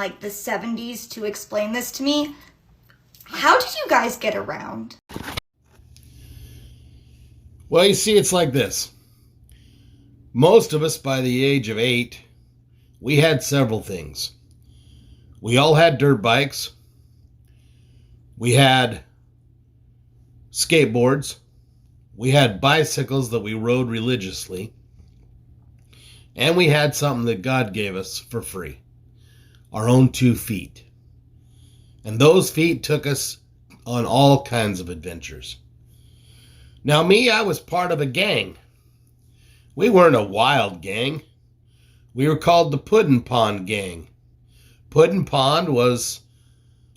like the 70s to explain this to me. How did you guys get around? Well, you see, it's like this. Most of us, by the age of 8, we had several things. We all had dirt bikes. We had skateboards. We had bicycles that we rode religiously. And we had something that God gave us for free. Our own 2 feet. And those feet took us on all kinds of adventures. Now me, I was part of a gang. We weren't a wild gang. We were called the Puddin' Pond Gang. Puddin' Pond was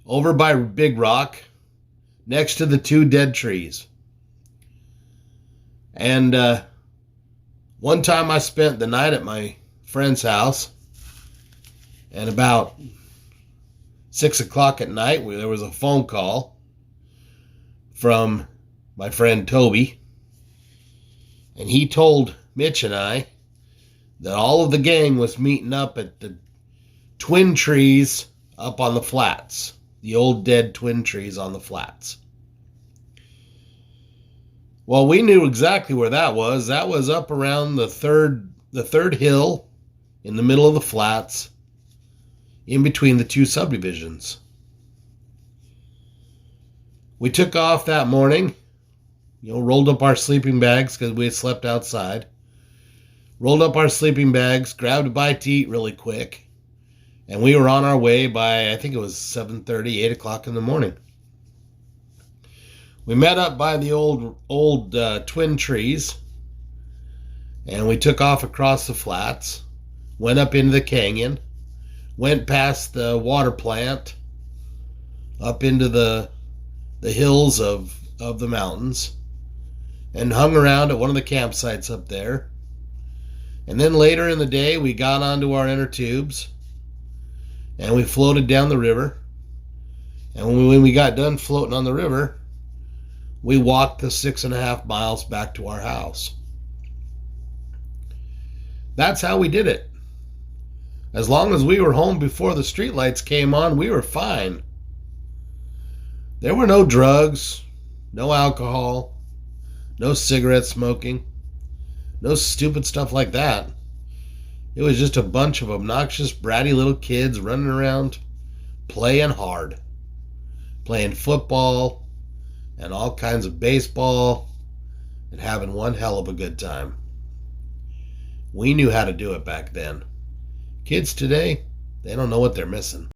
over by Big Rock, next to the 2 dead trees. And one time I spent the night at my friend's house, and about 6 o'clock at night, there was a phone call from my friend Toby, and he told Mitch and I that all of the gang was meeting up at the twin trees up on the flats, the old dead twin trees on the flats. Well, we knew exactly where that was. That was up around the third hill in the middle of the flats, in between the 2 subdivisions. We took off that morning, rolled up our sleeping bags because we had slept outside. Rolled up our sleeping bags, grabbed a bite to eat really quick, and we were on our way by, I think it was 7:30, 8 o'clock in the morning. We met up by the old twin trees, and we took off across the flats, went up into the canyon, went past the water plant, up into the hills of the mountains, and hung around at one of the campsites up there. And then later in the day, we got onto our inner tubes, and we floated down the river. And when we got done floating on the river, we walked the 6.5 miles back to our house. That's how we did it. As long as we were home before the streetlights came on, we were fine. There were no drugs, no alcohol, no cigarette smoking, no stupid stuff like that. It was just a bunch of obnoxious, bratty little kids running around playing hard. Playing football and all kinds of baseball and having one hell of a good time. We knew how to do it back then. Kids today, they don't know what they're missing.